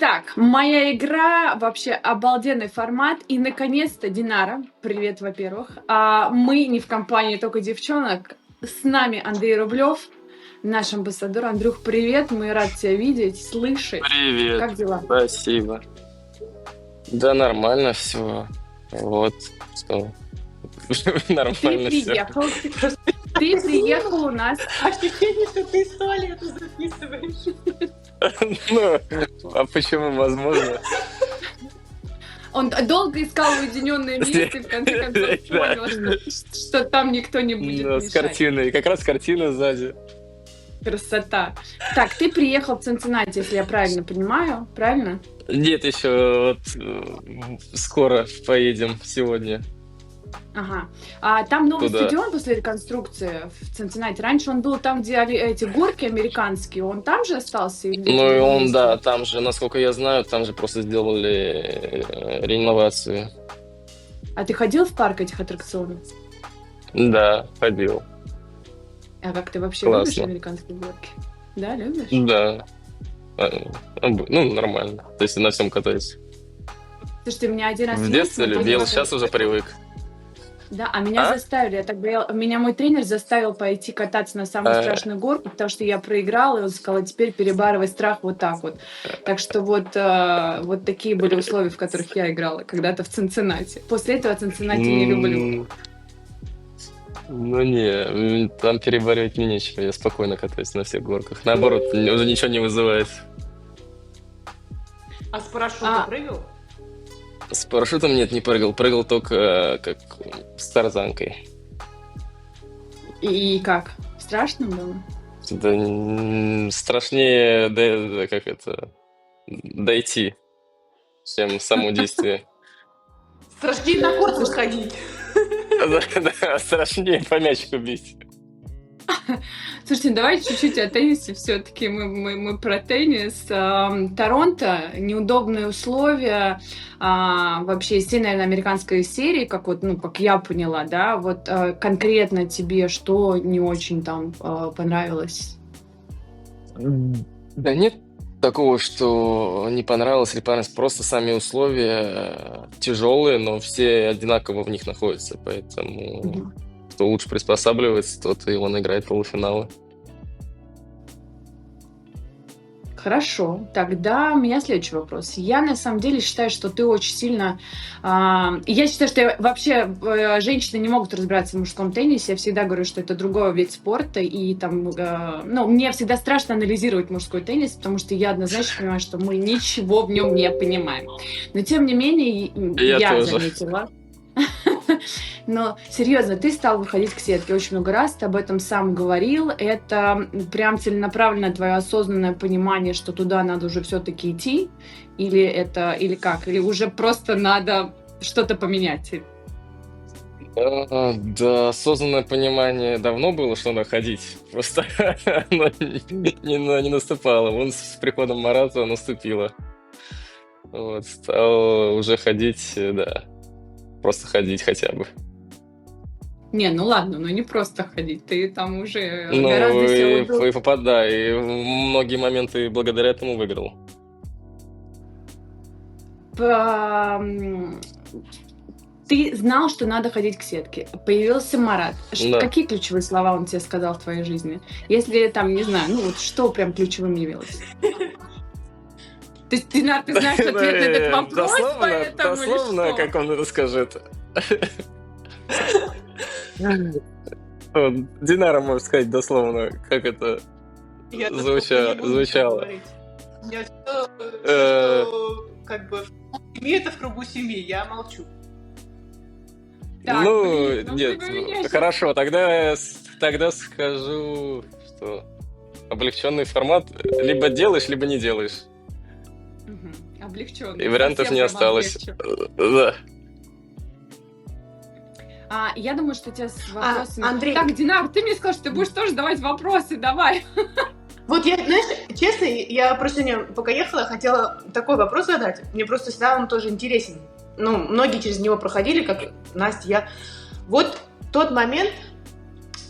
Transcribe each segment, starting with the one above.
Итак, моя игра вообще обалденный формат. И наконец-то, Динара, привет, во-первых. Мы не в компании только девчонок. С нами Андрей Рублев, наш амбассадор. Андрюх, привет, мы рады тебя видеть, слышать. Привет, Как дела? спасибо. Да, нормально все. Вот, что. Ты Нормально все. приехал, ты приехал у нас. Ощущение, что ты из туалета записываешь. Ну, а почему возможно? Он долго искал уединенное место и в конце концов понял, что там никто не будет Да, с мешать. картиной. Как раз картина сзади. Красота. Так, ты приехал в Цинциннати, если я правильно понимаю, правильно? Нет, еще скоро поедем сегодня Ага. А там новый туда. стадион после реконструкции в Цинциннати. Раньше он был там, где эти горки американские. Он там же остался или где-то в Ну и другом он, да, месте? там же, насколько я знаю, там же просто сделали реновацию. А ты ходил в парк этих аттракционов? Да, ходил. А как ты вообще любишь Классно. американские горки? Да, любишь? Да. Ну, нормально. То есть на всем катаюсь. Слушайте, меня один раз В есть детстве мой любил, тренер. сейчас уже привык. Да, а меня А? заставили, я так боялась, меня мой тренер заставил пойти кататься на самую А, страшную горку, потому что я проиграла, и он сказал: «А теперь перебарывай страх вот так вот». Так что вот такие были условия, в которых я играла когда-то в Цинциннати. После этого Цинциннати не люблю. Ну не, там перебаривать мне нечего, я спокойно катаюсь на всех горках. Наоборот, уже ничего не вызывает. А с парашюта А, прыгал? С парашютом нет, не прыгал. Прыгал только как с тарзанкой. и как? Страшно было? Да, страшнее дойти, чем само действие. Страшнее на корт Слушай, выходить. Да, да, страшнее по мячику бить. Слушайте, давайте чуть-чуть о теннисе все-таки. Мы про теннис. Торонто, неудобные условия. Вообще из всей, наверное, американской серии, как вот, ну, как я поняла, да, вот конкретно тебе что не очень там понравилось? Да нет такого, что не понравилось или понравилось. Просто сами условия тяжелые, но все одинаково в них находятся. Поэтому Мгм. кто лучше приспосабливается, тот и он играет полуфиналы. Хорошо, тогда у меня следующий вопрос. Я на самом деле считаю, что ты очень сильно... я считаю, что вообще женщины не могут разбираться в мужском теннисе. Я всегда говорю, что это другой вид спорта. И там, ну, мне всегда страшно анализировать мужской теннис, потому что я однозначно понимаю, что мы ничего в нем не понимаем. Но тем не менее, Я я тоже. заметила. Но серьезно, ты стал выходить к сетке очень много раз, ты об этом сам говорил. Это прям целенаправленное твое осознанное понимание, что туда надо уже все-таки идти? Или как? Или уже просто надо что-то поменять? Да, осознанное понимание давно было, что надо ходить. Просто оно не наступало. Вон с приходом Марата наступило. Вот, стал уже ходить, да. Просто ходить хотя бы. Не, ну ладно, ну не просто ходить, ты там уже Ну, гораздо и силы. попадай. И многие моменты благодаря этому выиграл. Ты знал, что надо ходить к сетке. Появился Марат. Да. Какие ключевые слова он тебе сказал в твоей жизни? Если там, не знаю, ну вот что прям ключевым явилось? То есть, Динар, ты знаешь ответ на этот вопрос, поэтому или Дословно, что? как он расскажет. Вот, Динара может сказать дословно, как это Я тут звучало. не буду ничего говорить. У меня все, Э, что как бы в кругу семьи, это в кругу семьи. Я молчу. Так, Ну, блин, ну нет, ты меня щас- хорошо, тогда скажу, что облегченный формат либо делаешь, либо не делаешь. Мгм. Облегчённый, И вариантов совсем не прям осталось. облегчен. Да. Я думаю, что тебя с вопросами... Андрей. Так, Динар, ты мне сказал, что ты будешь тоже давать вопросы, давай. Вот я, знаешь, честно, я просто сегодня, пока ехала, хотела такой вопрос задать. Мне просто всегда он тоже интересен. Ну, многие через него проходили, как Настя, я. Вот тот момент,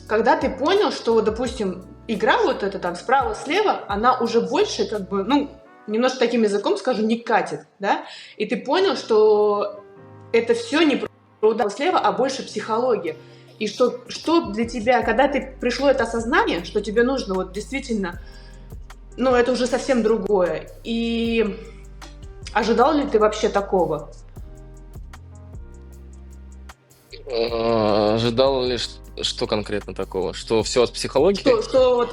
когда ты понял, что, допустим, игра вот эта там справа-слева, она уже больше как бы, ну, немножко таким языком скажу, не катит, да, и ты понял, что это все не про удар слева, а больше психология. И что для тебя, когда ты пришло это осознание, что тебе нужно вот действительно, ну, это уже совсем другое. И ожидал ли ты вообще такого? Ожидал ли что конкретно такого? Что все от психологии? Что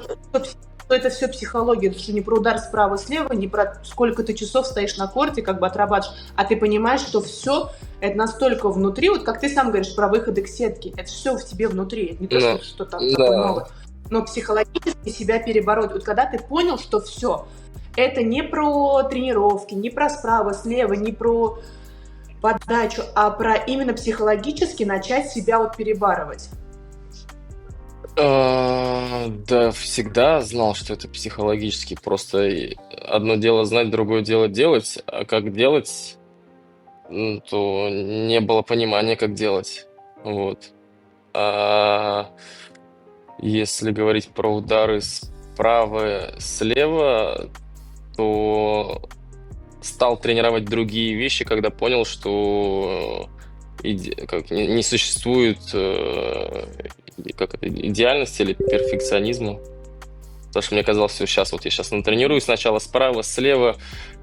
это все психология, что не про удар справа-слева, не про сколько ты часов стоишь на корте, как бы отрабатываешь, а ты понимаешь, что все это настолько внутри, вот как ты сам говоришь про выходы к сетке, это все в тебе внутри, это не то, Ну, что там такое да. новое, но психологически себя перебороть. Вот когда ты понял, что все, это не про тренировки, не про справа-слева, не про подачу, а про именно психологически начать себя вот перебарывать. Да, всегда знал, что это психологически. Просто одно дело знать, другое дело делать. А как делать, то не было понимания, как делать. Вот. А если говорить про удары справа, слева, то стал тренировать другие вещи, когда понял, что не существует идеальности или перфекционизма. Потому что мне казалось, все сейчас, вот я сейчас натренируюсь сначала справа, слева,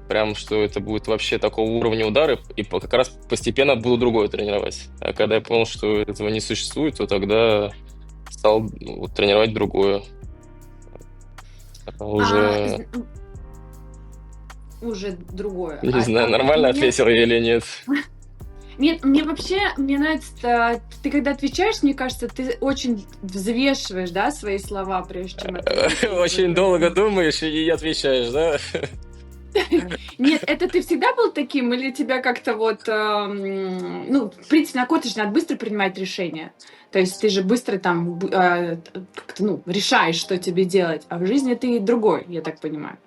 прям что это будет вообще такого уровня удары, и как раз постепенно буду другое тренировать. А когда я понял, что этого не существует, то тогда стал тренировать другое. Уже, Уже другое. не знаю, нормально ответил я или нет. Нет, мне нравится, ты когда отвечаешь, мне кажется, ты очень взвешиваешь, да, свои слова, прежде чем ответить. Очень долго думаешь и отвечаешь, да? Нет, это ты всегда был таким, или тебя как-то вот, ну, в принципе, на коте же надо быстро принимать решения. То есть ты же быстро там как-то, ну, решаешь, что тебе делать, а в жизни ты другой, я так понимаю.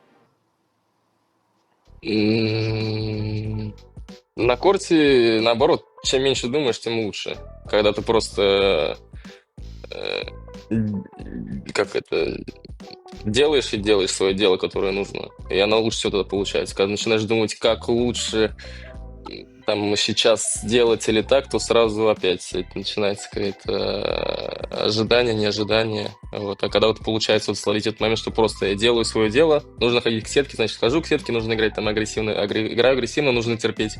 На корте, наоборот, чем меньше думаешь, тем лучше. Когда ты просто как это делаешь и делаешь свое дело, которое нужно. И оно лучше всего тогда получается. Когда начинаешь думать, как лучше там сейчас сделать или так, то сразу опять начинается какое-то ожидание, неожидание. Вот. А когда вот получается вот словить этот момент, что просто я делаю свое дело, нужно ходить к сетке, значит, хожу к сетке, нужно играть там агрессивно, играю агрессивно, нужно терпеть,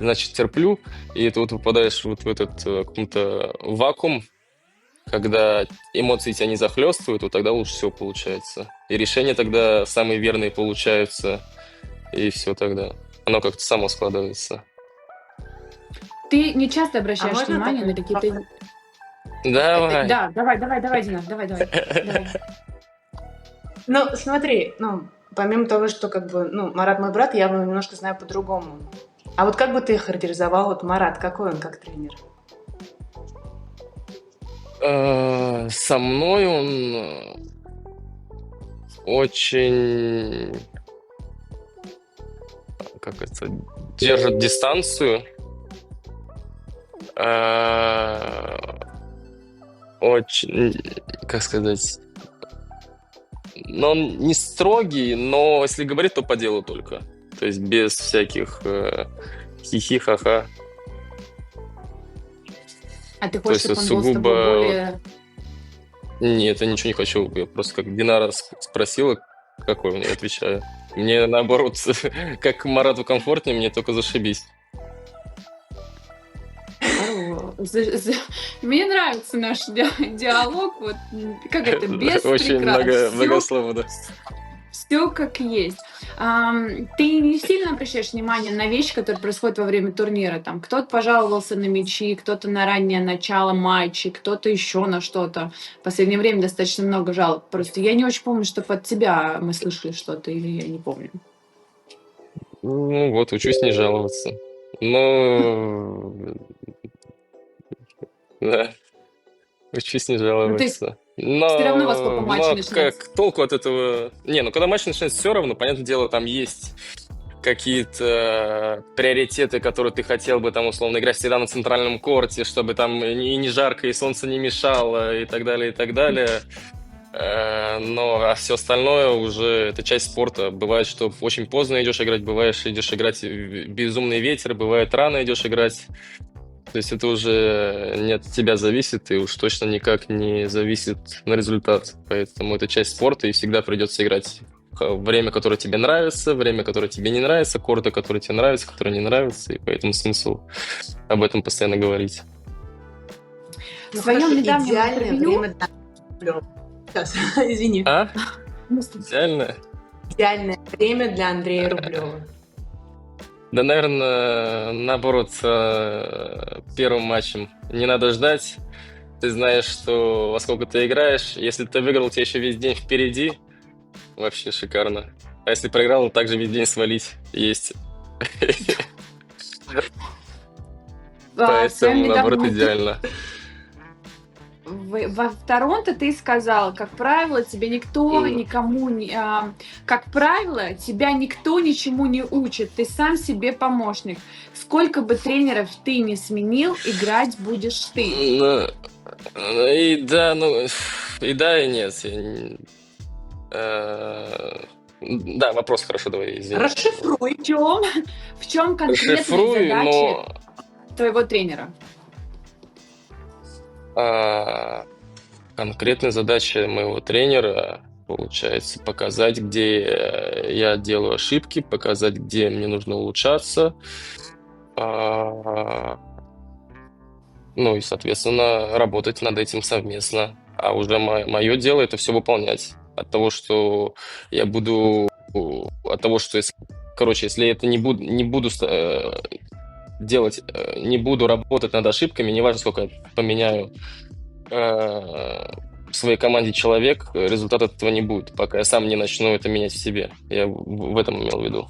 значит, терплю, и ты вот попадаешь вот в этот какой-то вакуум, когда эмоции тебя не захлестывают, вот тогда лучше всего получается. И решения тогда самые верные получаются, и все тогда. Оно как-то само складывается. Ты не часто обращаешь можно внимание такой на какие-то... Давай. Да, давай, Динар, давай. Ну, смотри, помимо того, что как бы, Марат мой брат, я его немножко знаю по-другому. А вот как бы ты характеризовал вот Марат, какой он как тренер? Со мной он очень, как это, держит дистанцию. Очень, как сказать, но он не строгий, но если говорит, то по делу только. То есть без всяких хихи, ха-ха. А ты То хочешь, есть чтобы он был с тобой сугубо... более... Нет, я ничего не хочу. Я просто как Динара спросила, какой он, я отвечаю. Мне наоборот, как Марату комфортнее, мне только зашибись. Мне нравится наш диалог, вот как это, без Очень многословно. Все как есть. Ты не сильно обращаешь внимание на вещи, которые происходят во время турнира? Там кто-то пожаловался на мячи, кто-то на раннее начало матчей, кто-то еще на что-то. В последнее время достаточно много жалоб. Просто я не очень помню, чтобы от тебя мы слышали что-то, или я не помню. Ну вот, учусь не жаловаться. Ну, да, учусь не жаловаться. Все равно во сколько матч начинается? Как толку от этого? Не, когда матч начинается, все равно, понятное дело, там есть какие-то приоритеты, которые ты хотел бы, там, условно, играть всегда на центральном корте, чтобы там и не жарко, и солнце не мешало, и так далее, и так далее. Но все остальное уже это часть спорта. Бывает, что очень поздно идешь играть, бывает, что идешь играть в безумный ветер, бывает, рано идешь играть. То есть это уже не от тебя зависит и уж точно никак не зависит на результат. Поэтому это часть спорта, и всегда придется играть время, которое тебе нравится, время, которое тебе не нравится, корты, которые тебе нравятся, которые не нравятся, и поэтому смысл об этом постоянно говорить. В своем недавнем идеальное интервью... время для Рублева. Сейчас, извини. А? Идеально? Идеальное время для Андрея Рублева. Да, наверное, наоборот, первым матчем не надо ждать. Ты знаешь, что во сколько ты играешь. Если ты выиграл, у тебя еще весь день впереди. Вообще шикарно. А если проиграл, также весь день свалить есть. В своем Поэтому, наоборот, недавнем идеально. в Торонто ты сказал, как правило, тебе никто никому не... как правило, тебя никто ничему не учит, ты сам себе помощник. Сколько бы тренеров ты не сменил, играть будешь ты. Ну, и да, и да, и нет. Да, вопрос хорошо, давай, извини. Расшифруй. В чем конкретные Расшифруй, задачи но твоего тренера? конкретная задача моего тренера получается показать, где я делаю ошибки, показать, где мне нужно улучшаться. Ну и, соответственно, работать над этим совместно. А уже мое дело это все выполнять. От того, что я буду... От того, что... Короче, если это не буду делать, не буду работать над ошибками, неважно, сколько я поменяю в своей команде человек, результат от этого не будет, пока я сам не начну это менять в себе. Я в этом имел в виду.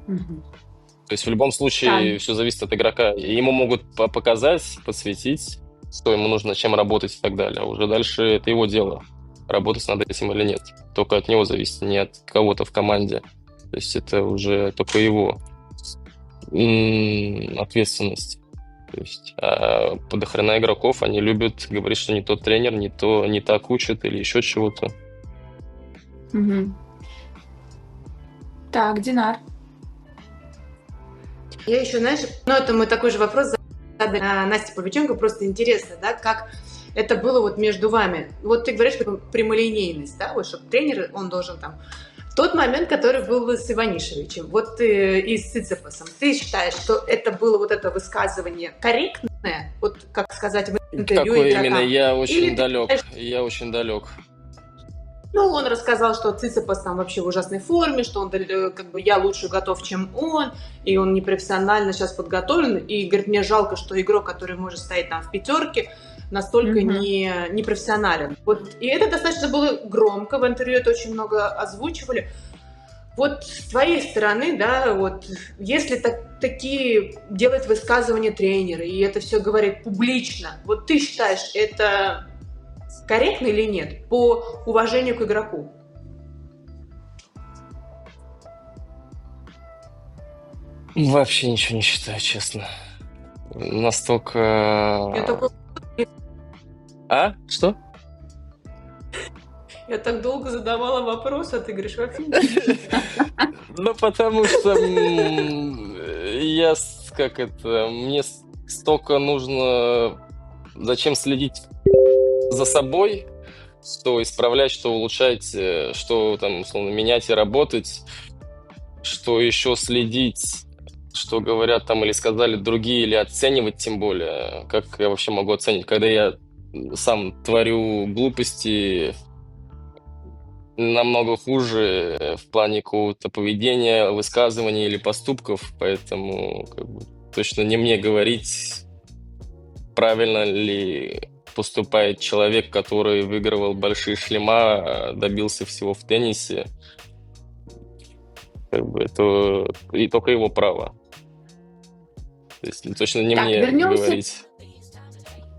То есть в любом случае все зависит от игрока. Ему могут показать, подсветить, что ему нужно, чем работать и так далее. А уже дальше это его дело, работать над этим или нет. Только от него зависит, не от кого-то в команде. То есть это уже только его ответственность. То есть подохрена игроков, они любят говорить, что не тот тренер, не так учат или еще чего-то. Так, Динар. Я еще, знаешь, это мы такой же вопрос задали Насте Павлюченко, просто интересно, да, как это было вот между вами. Вот ты говоришь, что прямолинейность, да, вот чтобы тренер, он должен там... Тот момент, который был с Иванишевичем, вот и с Циципасом, ты считаешь, что это было вот это высказывание корректное, вот как сказать в интервью Какое игрокам? именно? Я очень далек. Считаешь... Я очень далек. Ну, он рассказал, что Циципас там вообще в ужасной форме, что он, как бы, я лучше готов, чем он, и он непрофессионально сейчас подготовлен, и, говорит, мне жалко, что игрок, который может стоять там в пятерке, настолько не профессионален. Вот, и это достаточно было громко, в интервью это очень много озвучивали. Вот с твоей стороны, да, вот, если такие делать высказывания тренера, и это все говорит публично, вот ты считаешь, это корректно или нет, по уважению к игроку? Вообще ничего не считаю, честно. Настолько... Я такой... А? Что? Я так долго задавала вопрос, а ты говоришь, вообще ничего. Ну, потому что мне столько нужно... Зачем следить за собой, что исправлять, что улучшать, что там, условно, менять и работать, что еще следить, что говорят там или сказали другие, или оценивать тем более. Как я вообще могу оценить, когда я сам творю глупости намного хуже в плане какого-то поведения, высказываний или поступков, поэтому точно не мне говорить, правильно ли поступает человек, который выигрывал большие шлема, добился всего в теннисе. Это и только его право. То есть точно не мне говорить.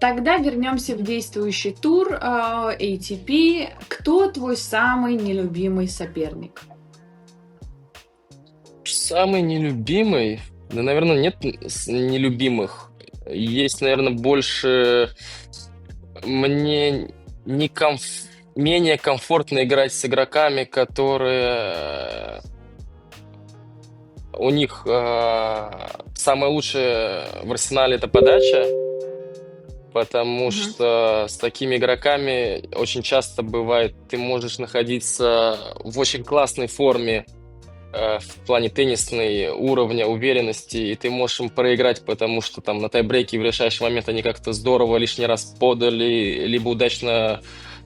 Тогда вернемся в действующий тур ATP. Кто твой самый нелюбимый соперник? Самый нелюбимый? Да, наверное, нет нелюбимых. Есть, наверное, больше... Мне не комф- менее комфортно играть с игроками, которые у них самое лучшее в арсенале это подача, потому Мгм. что с такими игроками очень часто бывает, ты можешь находиться в очень классной форме в плане теннисной уровня уверенности, и ты можешь им проиграть, потому что там на тайбрейке в решающий момент они как-то здорово лишний раз подали, либо удачно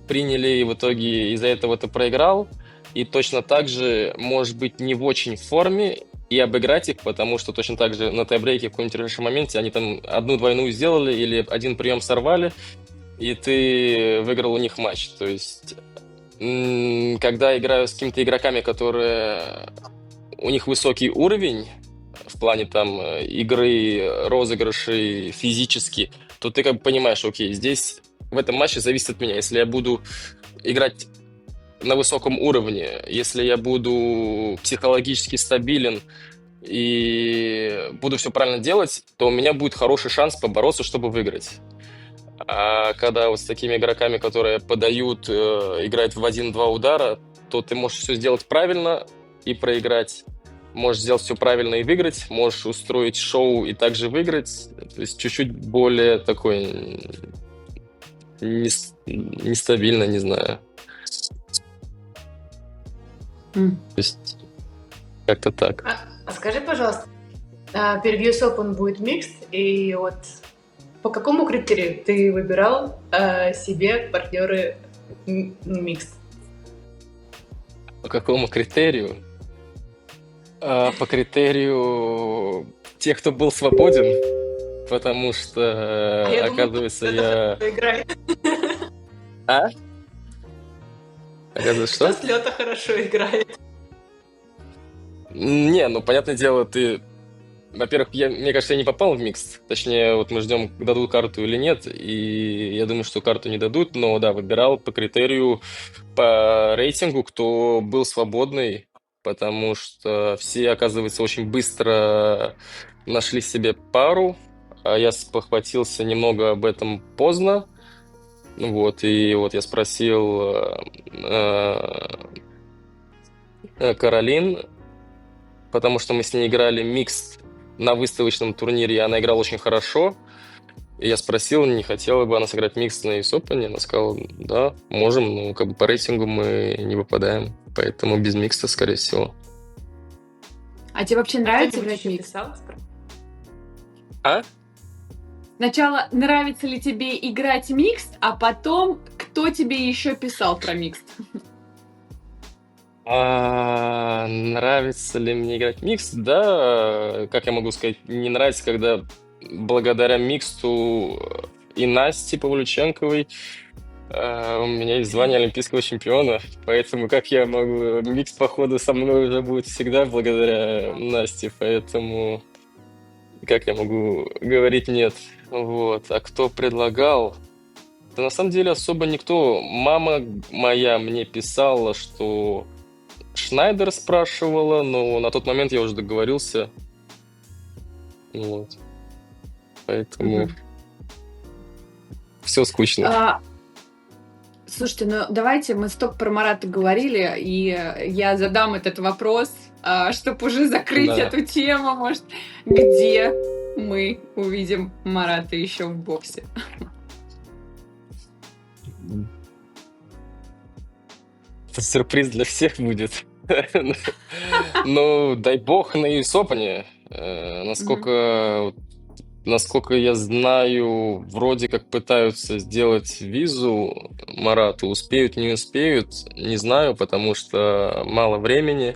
приняли, и в итоге из-за этого ты проиграл. И точно так же можешь быть не в очень форме и обыграть их, потому что точно так же на тайбрейке в каком-нибудь решающем моменте они там одну двойную сделали или один прием сорвали, и ты выиграл у них матч. То есть, когда играю с какими-то игроками, которые у них высокий уровень в плане там игры, розыгрышей физически, то ты как бы понимаешь, окей, здесь в этом матче зависит от меня. Если я буду играть на высоком уровне, если я буду психологически стабилен и буду все правильно делать, то у меня будет хороший шанс побороться, чтобы выиграть. А когда вот с такими игроками, которые подают, играют в один-два удара, то ты можешь все сделать правильно и проиграть. Можешь сделать все правильно и выиграть. Можешь устроить шоу и также выиграть. То есть чуть-чуть более такой нестабильно, не знаю. М. То есть как-то так. А скажи, пожалуйста, перед US Open будет микс, и вот по какому критерию ты выбирал себе партнеры микс? По какому критерию? По критерию тех, кто был свободен, потому что, Я думала, оказывается, это я... хорошо играет. А? Оказывается, Кто что? с лета хорошо играет? Не, ну, понятное дело, ты... Во-первых, мне кажется, я не попал в микс. Точнее, вот мы ждем, дадут карту или нет. И я думаю, что карту не дадут. Но да, выбирал по критерию, по рейтингу, кто был свободный. Потому что все, оказывается, очень быстро нашли себе пару. А я спохватился немного об этом поздно. Вот, и вот я спросил Каролин, потому что мы с ней играли микс на выставочном турнире, и она играла очень хорошо. И я спросил, не хотела бы она сыграть микс на US Open. Она сказала, да, можем, но как бы по рейтингу мы не выпадаем, поэтому без микса, скорее всего. А тебе вообще нравится Кто-нибудь играть еще микс? писал? А? Сначала, нравится ли тебе играть микс, а потом, кто тебе еще писал про микс? Нравится ли мне играть микс? Да, как я могу сказать, не нравится, когда благодаря миксту и Насте Павлюченковой у меня есть звание олимпийского чемпиона, поэтому как я могу... Микс, походу, со мной уже будет всегда благодаря Насте, поэтому как я могу говорить нет? Вот. А кто предлагал? Да на самом деле особо никто. Мама моя мне писала, что Шнайдер спрашивала, но на тот момент я уже договорился. Вот. Поэтому Мгм. все скучно. А, Слушайте, ну давайте мы столько про Марата говорили, и я задам этот вопрос, чтобы уже закрыть Да. эту тему, может, где мы увидим Марата еще в боксе? Это сюрприз для всех будет. Ну, дай бог на US Open. Насколько я знаю, вроде как пытаются сделать визу Марату. Успеют, не успеют, не знаю, потому что мало времени.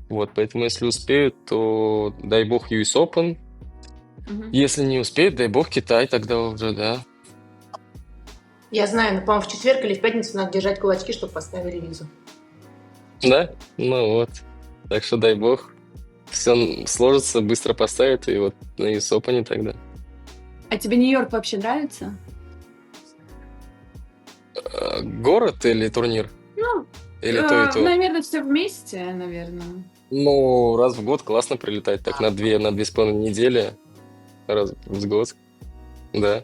Вот, поэтому если успеют, то дай бог US Open. Мгм. Если не успеют, дай бог Китай тогда уже, да. Я знаю, но, по-моему, в четверг или в пятницу надо держать кулачки, чтобы поставили визу. Да? Ну вот. Так что дай бог. Все сложится, быстро поставят, и вот на US Open тогда. А тебе Нью-Йорк вообще нравится? Город или турнир? Ну, Или то и то? наверное, все вместе, наверное. Ну, раз в год классно прилетать, так на 2,5 недели раз в год, да.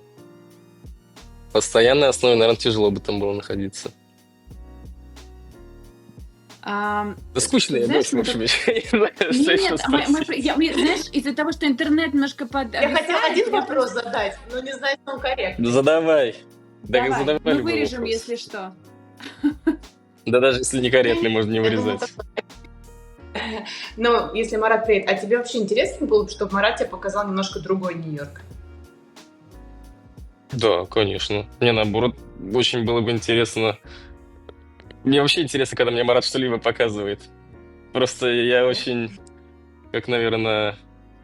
постоянной основе, наверное, тяжело бы там было находиться. А, Да скучно я знаешь, больше, мы может тут... быть. Я не знаю, что еще Нет, спросить. знаешь, из-за того, что интернет немножко Я хотела подвисает, один я вопрос просто... задать, но не знаю, если он Да корректный. задавай. Да Давай, задавай мы любой вырежем, вопрос. если что. Да даже если некорректный, можно не Я думала, вырезать. но если Марат приедет, а тебе вообще интересно было бы, чтобы Марат тебе показал немножко другой Нью-Йорк? Да, конечно. Мне наоборот очень было бы интересно. Мне вообще интересно, когда мне Марат что-либо показывает. Просто я очень, как, наверное,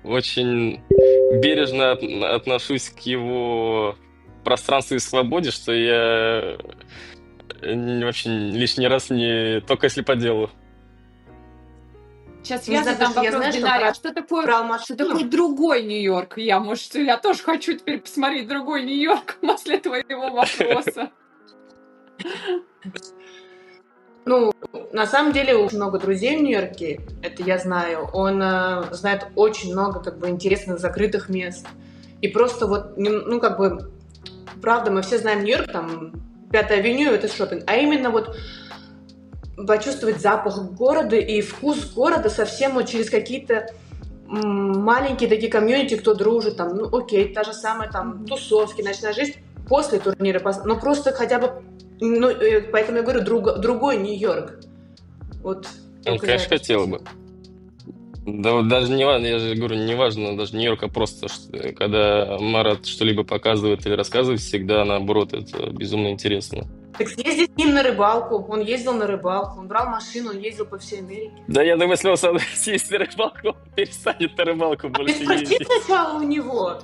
очень бережно отношусь к его пространству и свободе, что я вообще лишний раз не только если по делу. Сейчас Не я знаю, задам потому что я вопрос знаю, что Динаре. А брал что такое машину. другой Нью-Йорк? Я тоже хочу теперь посмотреть другой Нью-Йорк после твоего вопроса. Ну, на самом деле, очень много друзей в Нью-Йорке, это я знаю. Он знает очень много как бы интересных закрытых мест. И просто вот, ну, как бы, правда, мы все знаем Нью-Йорк, там, Пятая авеню, это шопинг. А именно вот почувствовать запах города и вкус города совсем вот через какие-то маленькие такие комьюнити, кто дружит, там, ну, окей, та же самая там тусовки, ночная жизнь после турнира, ну, просто хотя бы, ну, поэтому я говорю, другой Нью-Йорк. Вот. Ну, только за конечно, это хотела бы. спасибо. Да вот даже не важно, я же говорю, не важно даже Нью-Йорк, а просто, когда Марат что-либо показывает или рассказывает, всегда наоборот, это безумно интересно. Так съезди с ним на рыбалку, он ездил на рыбалку, он брал машину, он ездил по всей Америке. Да я думаю, если он сам съездит на рыбалку, он перестанет на рыбалку А ты больше спроси ездить. сначала у него.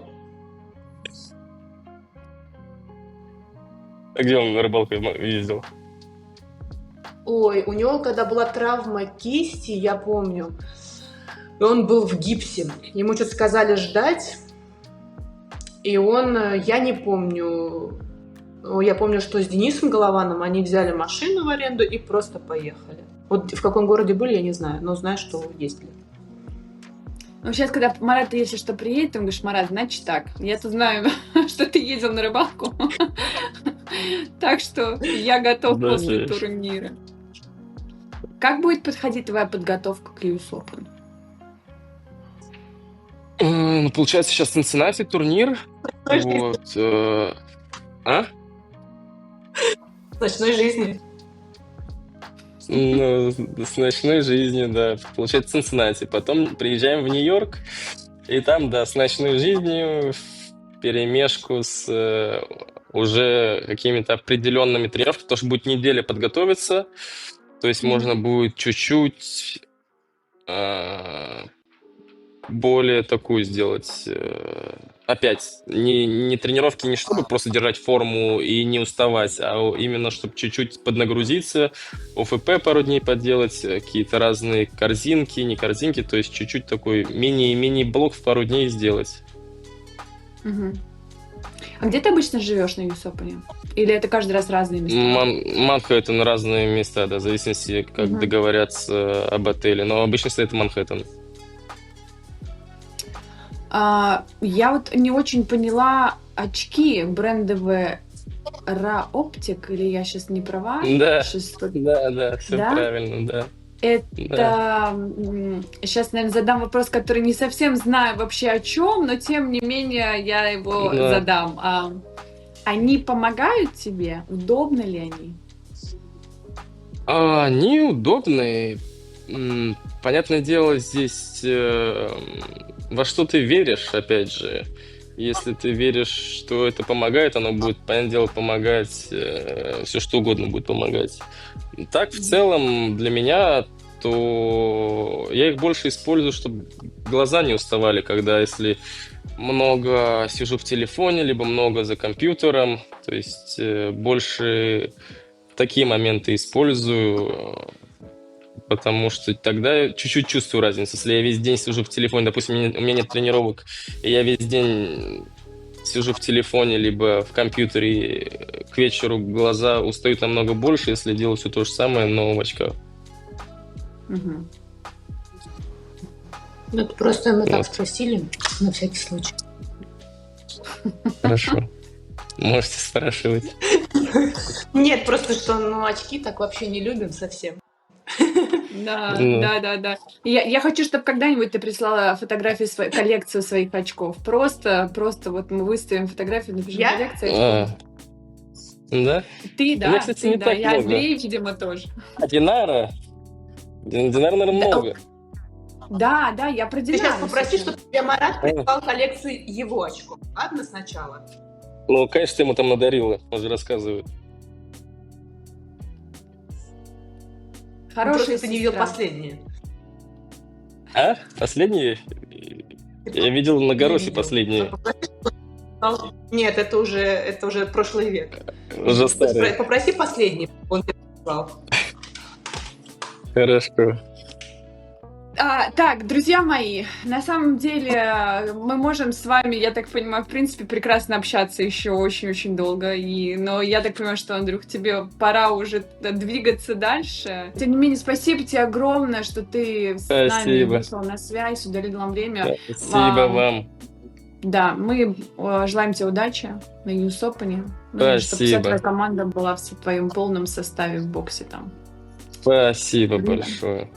А где он на рыбалку ездил? Ой, у него, когда была травма кисти, я помню, он был в гипсе. Ему что-то сказали ждать, и он, я не помню, я помню, что с Денисом Голованом они взяли машину в аренду и просто поехали. Вот в каком городе были, я не знаю, но знаю, что ездили. Ну, сейчас, когда Марат, если что, приедет, ты говоришь: Марат, значит так, я-то знаю, что ты ездил на рыбалку, так что я готов Да, после конечно. турнира. Как будет подходить твоя подготовка к US Open? Ну, получается, сейчас Цинциннати турнир. Вот. А? С ночной жизни. Ну, с ночной жизнью, да. Получается, Цинциннати. Потом приезжаем в Нью-Йорк, и там, да, с ночной жизнью вперемешку с уже какими-то определенными тренировками, потому что будет неделя подготовиться, то есть можно будет чуть-чуть более такую сделать, опять, не тренировки, не чтобы просто держать форму и не уставать, а именно чтобы чуть-чуть поднагрузиться, ОФП пару дней поделать, какие-то разные корзинки, не корзинки, то есть чуть-чуть такой мини-блок в пару дней сделать. Мгм. А где ты обычно живешь на US Open? Или это каждый раз разные места? Манхэттен, разные места, да, в зависимости, как Мгм. договорятся об отеле, но обычно это Манхэттен. Я вот не очень поняла очки брендовые Ra Optic, или я сейчас не права? Да, Щас- да, все Да? правильно, да. Да. Это сейчас, наверное, задам вопрос, который не совсем знаю вообще о чем, но тем не менее я его Да. задам. Они помогают тебе? Удобны ли они? Они удобные. Понятное дело, здесь во что ты веришь, опять же. Если ты веришь, что это помогает, оно будет, понятное дело, помогать, все что угодно будет помогать. Так, в целом, для меня, то я их больше использую, чтобы глаза не уставали, когда если много сижу в телефоне, либо много за компьютером, то есть больше такие моменты использую, потому что тогда я чуть-чуть чувствую разницу. Если я весь день сижу в телефоне, допустим, у меня нет тренировок, и я весь день сижу в телефоне, либо в компьютере, и к вечеру глаза устают намного больше, если делаю все то же самое, но в очках. Мгм. Ну, это просто мы так Вот. спросили, на всякий случай. Хорошо. Можете спрашивать. Нет, просто что, ну, очки так вообще не любим совсем. Да, Ну, да, да, да. Я хочу, чтобы когда-нибудь ты прислала фотографии своей коллекцию своих очков. Просто вот мы выставим фотографию, напишем Я? коллекция а, очков. да? Ты, У меня, да, кстати, ты, не да. так И много. Андрей, видимо, тоже. А Динара? Динара, наверное, Да, много. да, да, я про Ты сейчас Динару попроси, сейчас. чтобы тебе Марат А, прислал коллекцию его очков. Ладно, сначала? Ну, конечно, ты ему там надарила, он же рассказывает. Ну, Хорошая просто ты не видел сестра. последнее. А? Последние? Я видел на Не Горосе видел. последние. Попроси, чтобы он прислал. Нет, это уже прошлый век. Уже старые. Попроси последний, он тебе прислал. Хорошо. Так, друзья мои, на самом деле мы можем с вами, я так понимаю, в принципе, прекрасно общаться еще очень-очень долго. Но я так понимаю, что, Андрюх, тебе пора уже двигаться дальше. Тем не менее, спасибо тебе огромное, что ты с нами Спасибо. вышел на связь, уделил нам время. Спасибо А, вам. Да, мы желаем тебе удачи на US Open. Чтобы вся твоя Спасибо. команда была в твоем полном составе в боксе там. Спасибо Круто. большое.